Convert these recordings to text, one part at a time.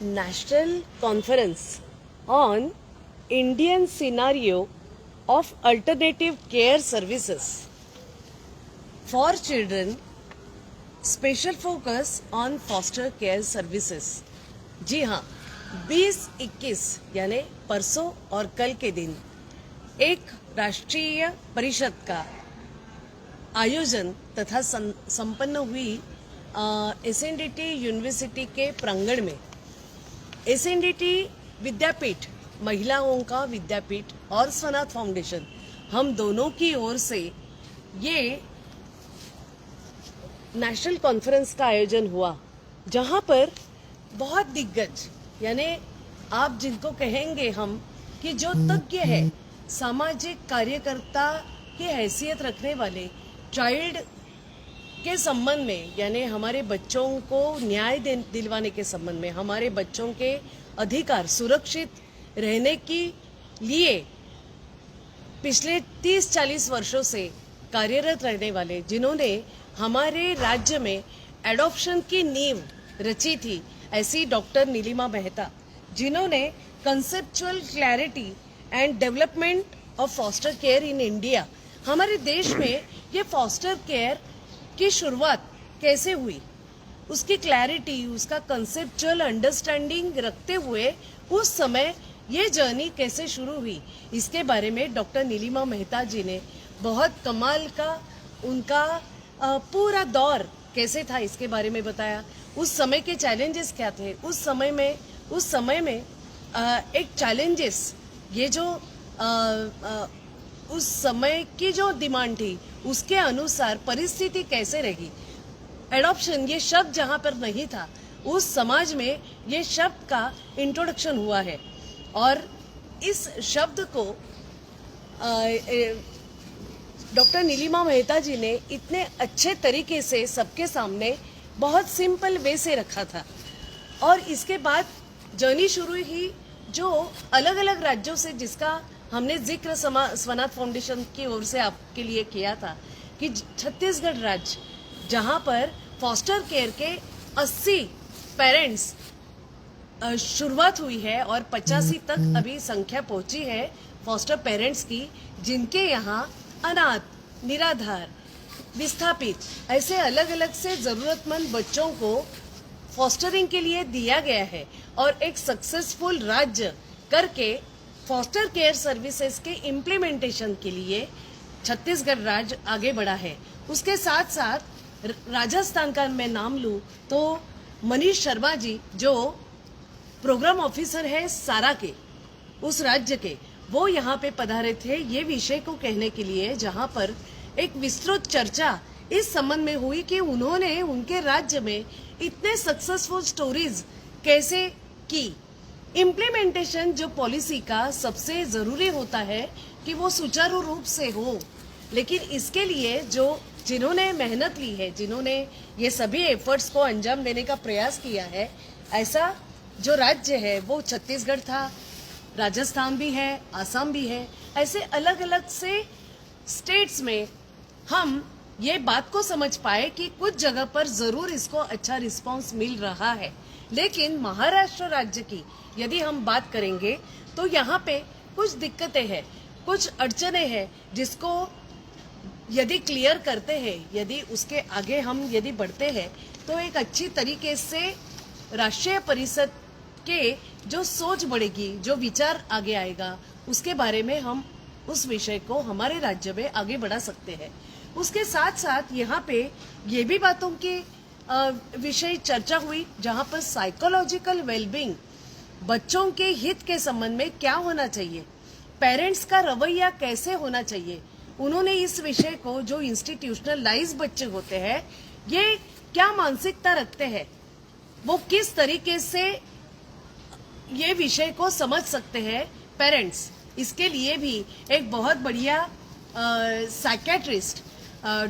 National Conference on Indian Scenario of Alternative Care Services for Children, Special Focus on Foster Care Services। जी हाँ, 20-21 यानी परसों और कल के दिन एक राष्ट्रीय परिषद का आयोजन तथा संपन्न हुई एसएनडीटी यूनिवर्सिटी के प्रांगण में। एसएनडीटी विद्यापीठ, महिलाओं का विद्यापीठ और स्वनाथ फाउंडेशन, हम दोनों की ओर से ये नेशनल कॉन्फ्रेंस का आयोजन हुआ, जहां पर बहुत दिग्गज यानी आप जिनको कहेंगे हम कि जो तज्ञ है, सामाजिक कार्यकर्ता की हैसियत रखने वाले, चाइल्ड के संबंध में यानी हमारे बच्चों को न्याय दिलवाने के संबंध में, हमारे बच्चों के अधिकार सुरक्षित रहने के लिए पिछले 30-40 वर्षों से कार्यरत रहने वाले, जिन्होंने हमारे राज्य में एडॉप्शन की नींव रची थी, ऐसी डॉक्टर नीलिमा मेहता, जिन्होंने conceptual clarity and development of foster care in India, हमारे देश में ये फॉस्टर केयर की शुरुआत कैसे हुई, उसकी क्लैरिटी, उसका कंसेप्चुअल अंडरस्टैंडिंग रखते हुए उस समय ये जर्नी कैसे शुरू हुई, इसके बारे में डॉक्टर नीलिमा मेहता जी ने बहुत कमाल का, उनका पूरा दौर कैसे था इसके बारे में बताया। उस समय के चैलेंजेस क्या थे, उस समय में एक चैलेंजेस, ये जो उस समय की जो डिमांड थी उसके अनुसार परिस्थिति कैसे रही। एडॉप्शन ये शब्द जहां पर नहीं था, उस समाज में ये शब्द का इंट्रोडक्शन हुआ है, और इस शब्द को डॉक्टर नीलिमा मेहता जी ने इतने अच्छे तरीके से सबके सामने बहुत सिंपल वे से रखा था। और इसके बाद जर्नी शुरू हुई जो अलग अलग राज्यों से, जिसका हमने जिक्र स्वनाथ फाउंडेशन की ओर से आपके लिए किया था कि छत्तीसगढ़ राज्य, जहां पर फॉस्टर केयर के 80 पेरेंट्स शुरुआत हुई है और 85 तक अभी संख्या पहुंची है फॉस्टर पेरेंट्स की, जिनके यहाँ अनाथ, निराधार, विस्थापित, ऐसे अलग अलग से जरूरतमंद बच्चों को फॉस्टरिंग के लिए दिया गया है। और एक सक्सेसफुल राज्य करके फॉस्टर केयर सर्विसेज के इम्प्लीमेंटेशन के लिए छत्तीसगढ़ राज्य आगे बढ़ा है। उसके साथ साथ राजस्थान का मैं नाम लूं तो मनीष शर्मा जी, जो प्रोग्राम ऑफिसर है सारा के, उस राज्य के, वो यहाँ पे पधारे थे ये विषय को कहने के लिए, जहाँ पर एक विस्तृत चर्चा इस संबंध में हुई कि उन्होंने उनके राज्य में इतने सक्सेसफुल स्टोरीज कैसे की। इम्प्लीमेंटेशन जो पॉलिसी का सबसे जरूरी होता है कि वो सुचारू रूप से हो, लेकिन इसके लिए जिन्होंने मेहनत ली है, जिन्होंने ये सभी एफर्ट्स को अंजाम देने का प्रयास किया है, ऐसा जो राज्य है वो छत्तीसगढ़ था, राजस्थान भी है, आसाम भी है। ऐसे अलग अलग से स्टेट्स में हम ये बात को समझ पाए कि कुछ जगह पर जरूर इसको अच्छा रिस्पांस मिल रहा है, लेकिन महाराष्ट्र राज्य की यदि हम बात करेंगे तो यहाँ पे कुछ दिक्कतें हैं, कुछ अड़चने हैं, जिसको यदि क्लियर करते हैं, यदि उसके आगे हम यदि बढ़ते हैं, तो एक अच्छी तरीके से राष्ट्रीय परिषद के जो सोच बढ़ेगी, जो विचार आगे आएगा, उसके बारे में हम उस विषय को हमारे राज्य में आगे बढ़ा सकते हैं। उसके साथ साथ यहाँ पे ये भी बातों की विषय चर्चा हुई, जहाँ पर साइकोलॉजिकल वेलबींग, बच्चों के हित के संबंध में क्या होना चाहिए, पेरेंट्स का रवैया कैसे होना चाहिए। उन्होंने इस विषय को, जो इंस्टीट्यूशनलाइज बच्चे होते हैं, ये क्या मानसिकता रखते हैं, वो किस तरीके से ये विषय को समझ सकते हैं पेरेंट्स, इसके लिए भी एक बहुत बढ़िया psychiatrist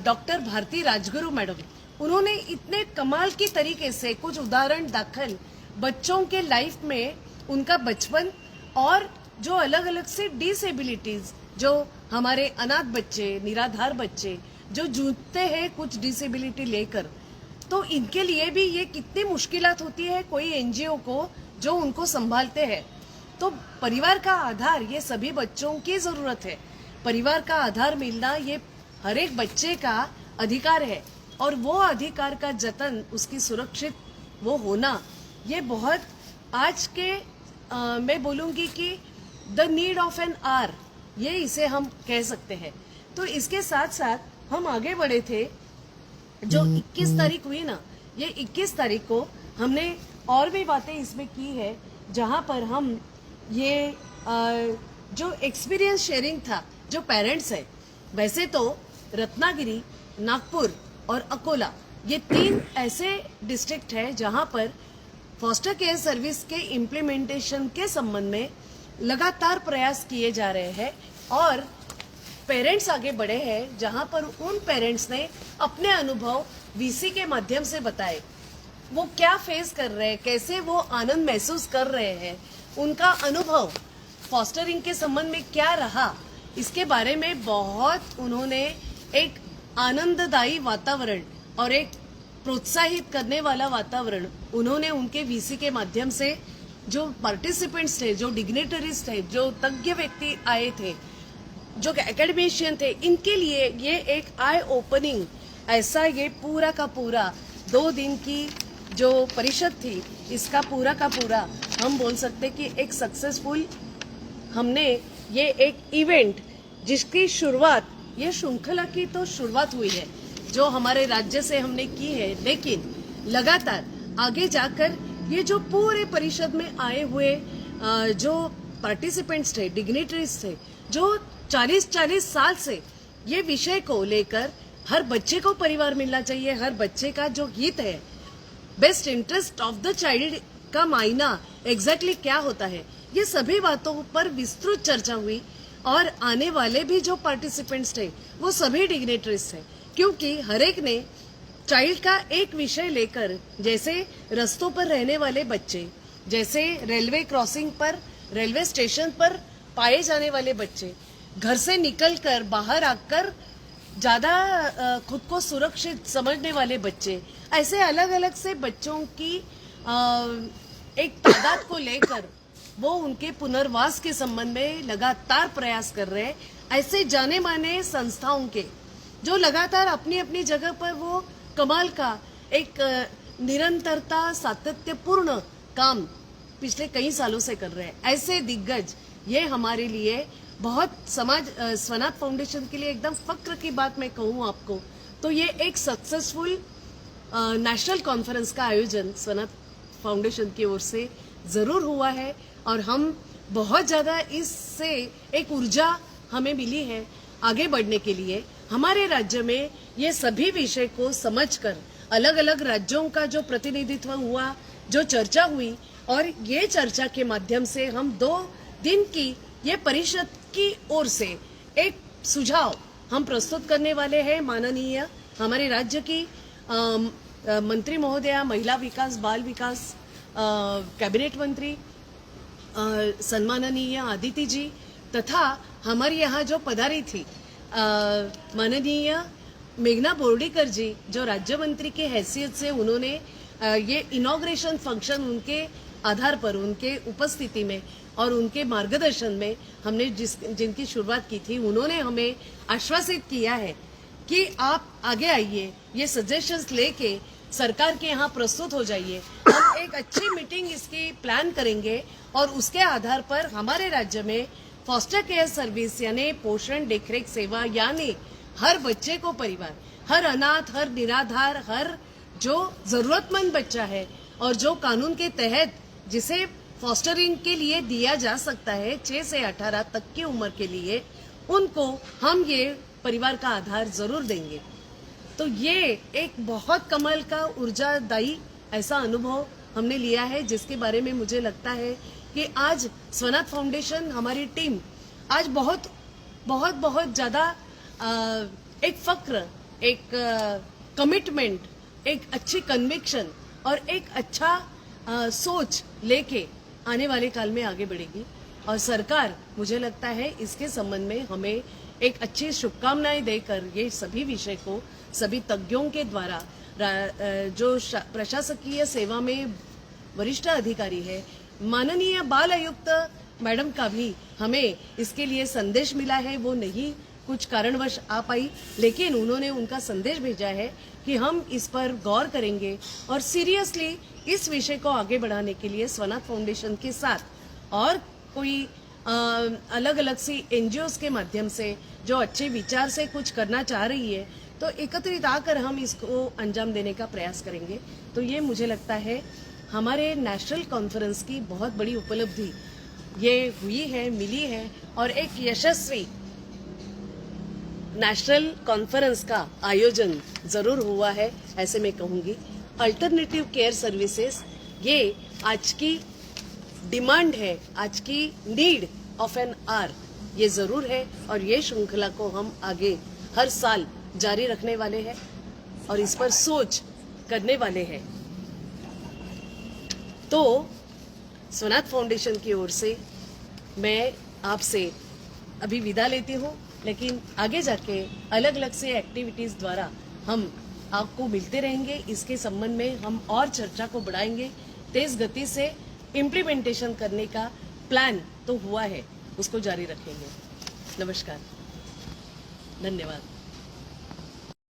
doctor Bharati Rajguru madam, उन्होंने इतने कमाल की तरीके से कुछ उदाहरण दाखिल बच्चों के लाइफ में, उनका बचपन और जो अलग अलग से डिसेबिलिटीज, जो हमारे अनाथ बच्चे, निराधार बच्चे जो जूझते हैं कुछ डिसेबिलिटी लेकर, तो इनके लिए भी ये कितनी मुश्किलात होती है कोई एनजीओ को जो उनको संभालते हैं। तो परिवार का आधार ये सभी बच्चों की जरूरत है। परिवार का आधार मिलना ये हर एक बच्चे का अधिकार है, और वो अधिकार का जतन, उसकी सुरक्षित वो होना, ये बहुत आज के मैं बोलूँगी कि the need of an hour, ये इसे हम कह सकते हैं। तो इसके साथ साथ हम आगे बढ़े थे। जो 21 तारीख हुई ना, ये 21 तारीख को हमने और भी बातें इसमें की है, जहाँ पर हम ये जो एक्सपीरियंस शेयरिंग था, जो पेरेंट्स है, वैसे तो रत्नागिरी, नागपुर और अकोला, ये 3 ऐसे डिस्ट्रिक्ट है जहाँ पर फॉस्टर केयर सर्विस के इम्प्लीमेंटेशन के संबंध में लगातार प्रयास किए जा रहे हैं, और पेरेंट्स आगे बढ़े हैं, जहां पर उन पेरेंट्स ने अपने अनुभव वीसी के माध्यम से बताए, वो क्या फेस कर रहे हैं, कैसे वो आनंद महसूस कर रहे हैं, उनका अनुभव फॉस्टरिंग के संबंध में क्या रहा, इसके बारे में बहुत उन्होंने एक आनंददायी वातावरण और एक प्रोत्साहित करने वाला वातावरण उन्होंने उनके वीसी के माध्यम से, जो पार्टिसिपेंट्स थे, जो डिग्नेटरीज थे, जो तज्ञ व्यक्ति आए थे, जो एकेडमिशियन थे, इनके लिए ये एक आई ओपनिंग ऐसा ये पूरा का पूरा 2 दिन की जो परिषद थी, इसका पूरा का पूरा हम बोल सकते कि एक सक्सेसफुल हमने ये एक इवेंट, जिसकी शुरुआत, ये श्रृंखला की तो शुरुआत हुई है जो हमारे राज्य से हमने की है, लेकिन लगातार आगे जाकर ये जो पूरे परिषद में आए हुए जो पार्टिसिपेंट्स थे, डिग्नेटरीज थे, जो 40-40 साल से ये विषय को लेकर हर बच्चे को परिवार मिलना चाहिए, हर बच्चे का जो हित है, best interest of the child का मायना एग्जैक्टली क्या होता है, ये सभी बातों पर विस्तृत चर्चा हुई। और आने वाले भी जो पार्टिसिपेंट्स थे वो सभी डिग्नेटरीज थे, क्योंकि हर एक ने चाइल्ड का एक विषय लेकर, जैसे रस्तों पर रहने वाले बच्चे, जैसे रेलवे क्रॉसिंग पर, रेलवे स्टेशन पर पाए जाने वाले बच्चे, घर से निकलकर बाहर आकर ज्यादा खुद को सुरक्षित समझने वाले बच्चे, ऐसे अलग अलग से बच्चों की एक तादाद को लेकर वो उनके पुनर्वास के संबंध में लगातार प्रयास कर रहे हैं। ऐसे जाने माने संस्थाओं के जो लगातार अपनी अपनी जगह पर वो कमाल का एक निरंतरता, सातत्यपूर्ण काम पिछले कई सालों से कर रहे हैं, ऐसे दिग्गज, ये हमारे लिए बहुत समाज स्वनाथ फाउंडेशन के लिए एकदम फक्र की बात मैं कहूँ आपको, तो ये एक सक्सेसफुल नेशनल कॉन्फ्रेंस का आयोजन स्वनाथ फाउंडेशन की ओर से जरूर हुआ है, और हम बहुत ज्यादा इससे एक ऊर्जा हमें मिली है आगे बढ़ने के लिए। हमारे राज्य में ये सभी विषय को समझकर अलग अलग राज्यों का जो प्रतिनिधित्व हुआ, जो चर्चा हुई, और ये चर्चा के माध्यम से हम 2 दिन की ये परिषद की ओर से एक सुझाव हम प्रस्तुत करने वाले हैं। माननीय हमारे राज्य की मंत्री महोदया, महिला विकास, बाल विकास, कैबिनेट मंत्री सम्माननीय आदिति जी, तथा हमारे यहाँ जो पधारी थी माननीय मेघना बोर्डीकर जी, जो राज्य मंत्री के हैसियत से उन्होंने ये इनॉग्रेशन फंक्शन उनके आधार पर, उनके उपस्थिति में और उनके मार्गदर्शन में हमने जिनकी शुरुआत की थी, उन्होंने हमें आश्वासित किया है कि आप आगे आइए, ये सजेशंस लेके सरकार के यहाँ प्रस्तुत हो जाइए, हम एक अच्छी मीटिंग इसकी प्लान करेंगे, और उसके आधार पर हमारे राज्य में फॉस्टर केयर सर्विस यानी पोषण देखरेख सेवा, यानी हर बच्चे को परिवार, हर अनाथ, हर निराधार, हर जो जरूरतमंद बच्चा है और जो कानून के तहत जिसे फॉस्टरिंग के लिए दिया जा सकता है 6 से 18 तक की उम्र के लिए, उनको हम ये परिवार का आधार जरूर देंगे। तो ये एक बहुत कमाल का ऊर्जादायी ऐसा अनुभव हमने लिया है, जिसके बारे में मुझे लगता है कि आज स्वनाथ फाउंडेशन, हमारी टीम आज बहुत बहुत बहुत ज्यादा एक फक्र, एक कमिटमेंट, एक अच्छी कन्विक्शन और एक अच्छा सोच लेके आने वाले काल में आगे बढ़ेगी। और सरकार, मुझे लगता है इसके संबंध में हमें एक अच्छी शुभकामनाएं देकर ये सभी विषय को सभी तज्ञों के द्वारा जो प्रशासकीय सेवा में वरिष्ठ अधिकारी है माननीय बाल आयुक्त मैडम का भी हमें इसके लिए संदेश मिला है, वो नहीं कुछ कारणवश आ पाई, लेकिन उन्होंने उनका संदेश भेजा है कि हम इस पर गौर करेंगे और सीरियसली इस विषय को आगे बढ़ाने के लिए स्वनाथ फाउंडेशन के साथ और कोई अलग अलग सी एनजीओ के माध्यम से जो अच्छे विचार से कुछ करना चाह रही है, तो एकत्रित आकर हम इसको अंजाम देने का प्रयास करेंगे। तो ये मुझे लगता है हमारे नेशनल कॉन्फ्रेंस की बहुत बड़ी उपलब्धि ये हुई है, मिली है, और एक यशस्वी नेशनल कॉन्फ्रेंस का आयोजन जरूर हुआ है, ऐसे मैं कहूँगी। अल्टरनेटिव केयर सर्विसेज ये आज की डिमांड है, आज की नीड ऑफ एन आवर ये जरूर है, और ये श्रृंखला को हम आगे हर साल जारी रखने वाले हैं और इस पर सोच करने वाले हैं। तो स्वनाथ फाउंडेशन की ओर से मैं आपसे अभी विदा लेती हूँ, लेकिन आगे जाके अलग अलग से एक्टिविटीज द्वारा हम आपको मिलते रहेंगे। इसके संबंध में हम और चर्चा को बढ़ाएंगे, तेज गति से इम्प्लीमेंटेशन करने का प्लान तो हुआ है, उसको जारी रखेंगे। नमस्कार, धन्यवाद।